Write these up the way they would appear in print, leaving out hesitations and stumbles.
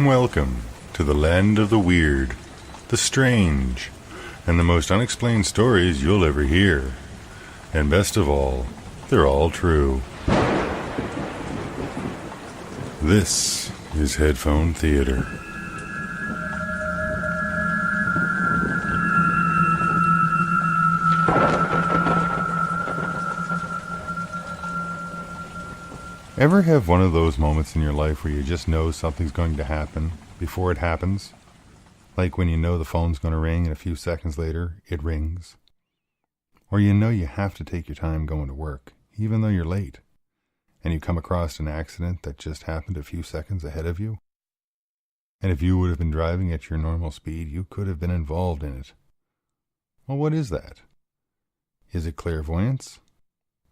Welcome to the land of the weird, the strange, and the most unexplained stories you'll ever hear. And best of all, they're all true. This is Headphone Theater. Ever have one of those moments in your life where you just know something's going to happen before it happens? Like when you know the phone's going to ring and a few seconds later, it rings. Or you know you have to take your time going to work, even though you're late, and you come across an accident that just happened a few seconds ahead of you. And if you would have been driving at your normal speed, you could have been involved in it. Well, what is that? Is it clairvoyance?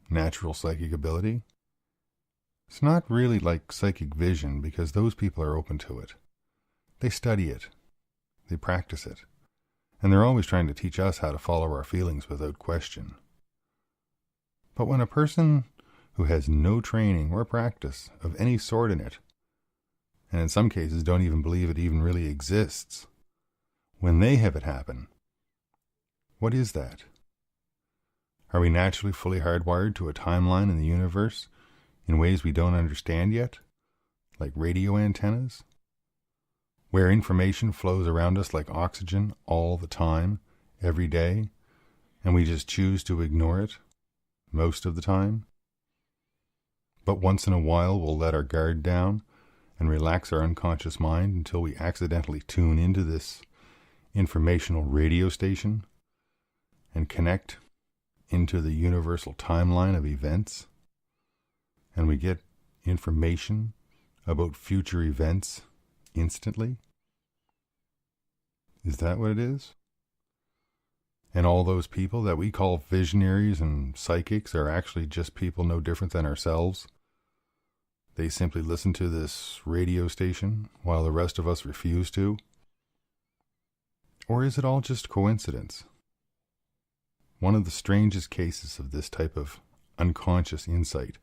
Natural psychic ability? It's not really like psychic vision because those people are open to it. They study it. They practice it. And they're always trying to teach us how to follow our feelings without question. But when a person who has no training or practice of any sort in it, and in some cases don't even believe it even really exists, when they have it happen, what is that? Are we naturally fully hardwired to a timeline in the universe in ways we don't understand yet, like radio antennas, where information flows around us like oxygen all the time, every day, and we just choose to ignore it most of the time? But once in a while we'll let our guard down and relax our unconscious mind until we accidentally tune into this informational radio station and connect into the universal timeline of events. And we get information about future events instantly? Is that what it is? And all those people that we call visionaries and psychics are actually just people no different than ourselves? They simply listen to this radio station while the rest of us refuse to? Or is it all just coincidence? One of the strangest cases of this type of unconscious insight,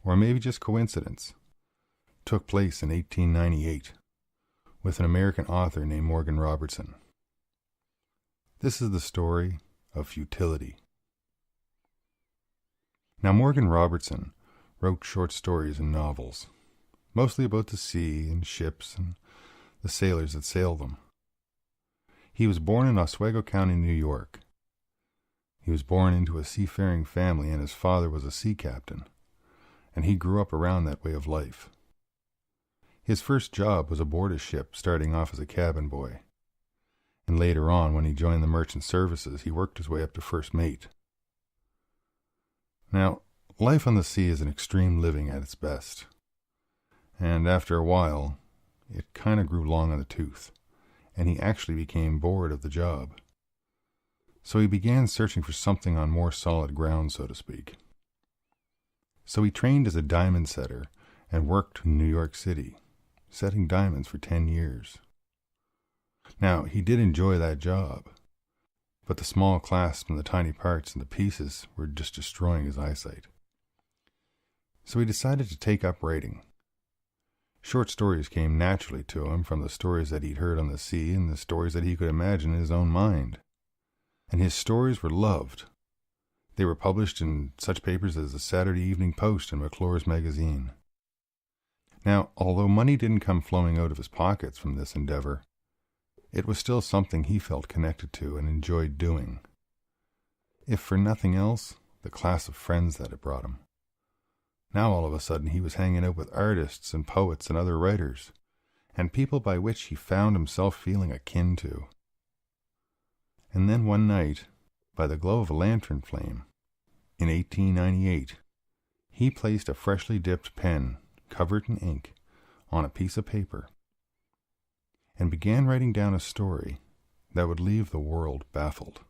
or maybe just coincidence, took place in 1898 with an American author named Morgan Robertson. This is the story of Futility. Now, Morgan Robertson wrote short stories and novels, mostly about the sea and ships and the sailors that sailed them. He was born in Oswego County, New York. He was born into a seafaring family, and his father was a sea captain, and he grew up around that way of life. His first job was aboard a ship, starting off as a cabin boy. And later on, when he joined the merchant services, he worked his way up to first mate. Now, life on the sea is an extreme living at its best. And after a while, it kind of grew long on the tooth, and he actually became bored of the job. So he began searching for something on more solid ground, so to speak. So he trained as a diamond setter and worked in New York City, setting diamonds for 10 years. Now, he did enjoy that job, but the small clasps and the tiny parts and the pieces were just destroying his eyesight. So he decided to take up writing. Short stories came naturally to him from the stories that he'd heard on the sea and the stories that he could imagine in his own mind. And his stories were loved. They were published in such papers as the Saturday Evening Post and McClure's Magazine. Now, although money didn't come flowing out of his pockets from this endeavor, it was still something he felt connected to and enjoyed doing. If for nothing else, the class of friends that it brought him. Now all of a sudden he was hanging out with artists and poets and other writers, and people by which he found himself feeling akin to. And then one night, by the glow of a lantern flame, in 1898, he placed a freshly dipped pen, covered in ink, on a piece of paper, and began writing down a story that would leave the world baffled.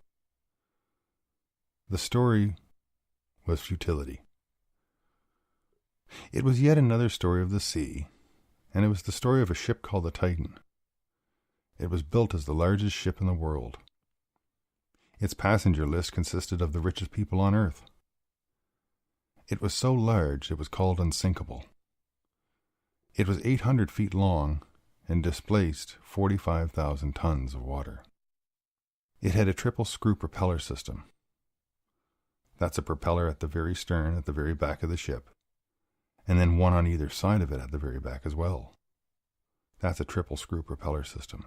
The story was Futility. It was yet another story of the sea, and it was the story of a ship called the Titan. It was built as the largest ship in the world. Its passenger list consisted of the richest people on Earth. It was so large it was called unsinkable. It was 800 feet long and displaced 45,000 tons of water. It had a triple screw propeller system. That's a propeller at the very stern, at the very back of the ship, and then one on either side of it at the very back as well. That's a triple screw propeller system.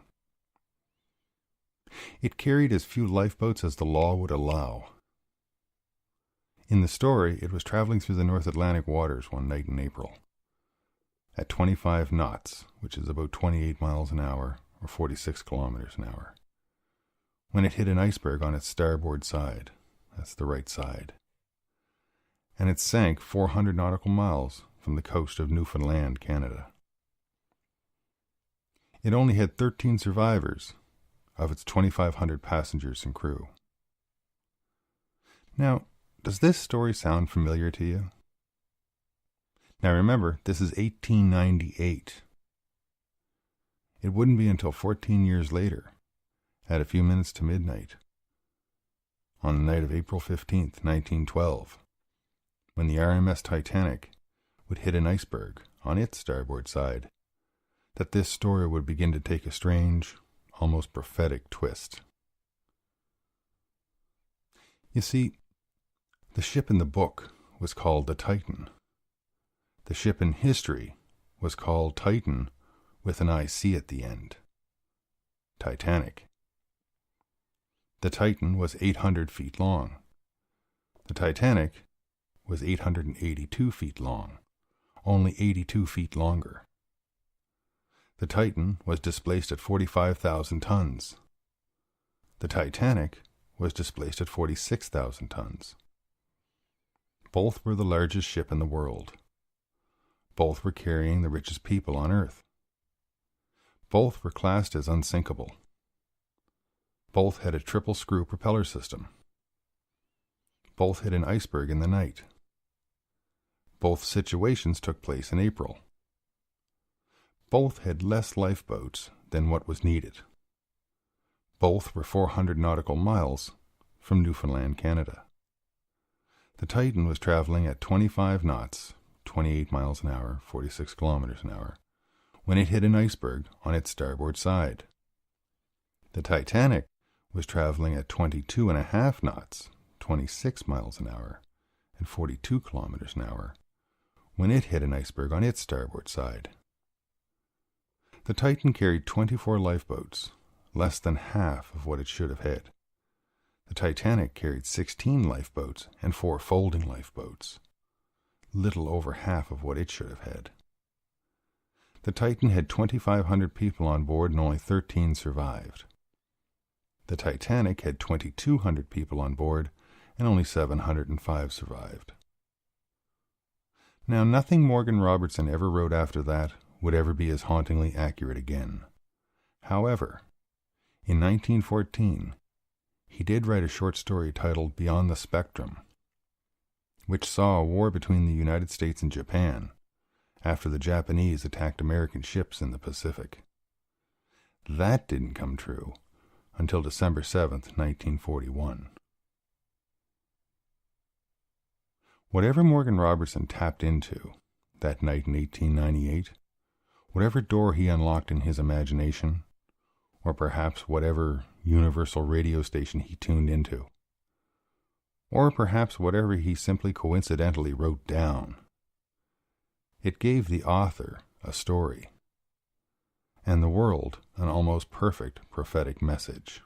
It carried as few lifeboats as the law would allow. In the story, it was traveling through the North Atlantic waters one night in April at 25 knots, which is about 28 miles an hour or 46 kilometers an hour, when it hit an iceberg on its starboard side. That's the right side. And it sank 400 nautical miles from the coast of Newfoundland, Canada. It only had 13 survivors of its 2,500 passengers and crew. Now, does this story sound familiar to you? Now remember, this is 1898. It wouldn't be until 14 years later, at a few minutes to midnight, on the night of April 15th, 1912, when the RMS Titanic would hit an iceberg on its starboard side, that this story would begin to take a strange, almost prophetic twist. You see, the ship in the book was called the Titan. The ship in history was called Titan with an IC at the end. Titanic. The Titan was 800 feet long. The Titanic was 882 feet long, only 82 feet longer. The Titan was displaced at 45,000 tons. The Titanic was displaced at 46,000 tons. Both were the largest ship in the world. Both were carrying the richest people on Earth. Both were classed as unsinkable. Both had a triple screw propeller system. Both hit an iceberg in the night. Both situations took place in April. Both had less lifeboats than what was needed. Both were 400 nautical miles from Newfoundland, Canada. The Titan was traveling at 25 knots, 28 miles an hour, 46 kilometers an hour, when it hit an iceberg on its starboard side. The Titanic was traveling at 22.5 knots, 26 miles an hour, and 42 kilometers an hour, when it hit an iceberg on its starboard side. The Titan carried 24 lifeboats, less than half of what it should have had. The Titanic carried 16 lifeboats and 4 folding lifeboats, little over half of what it should have had. The Titan had 2,500 people on board and only 13 survived. The Titanic had 2,200 people on board and only 705 survived. Now, nothing Morgan Robertson ever wrote after that would ever be as hauntingly accurate again. However, in 1914, he did write a short story titled Beyond the Spectrum, which saw a war between the United States and Japan after the Japanese attacked American ships in the Pacific. That didn't come true until December 7th, 1941. Whatever Morgan Robertson tapped into that night in 1898, whatever door he unlocked in his imagination, or perhaps whatever universal radio station he tuned into, or perhaps whatever he simply coincidentally wrote down, it gave the author a story, and the world an almost perfect prophetic message.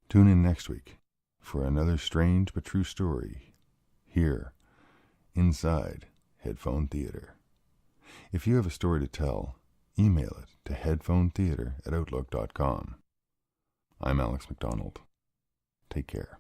Tune in next week for another strange but true story here inside Headphone Theater. If you have a story to tell, email it to headphonetheater@outlook.com. I'm Alex McDonald. Take care.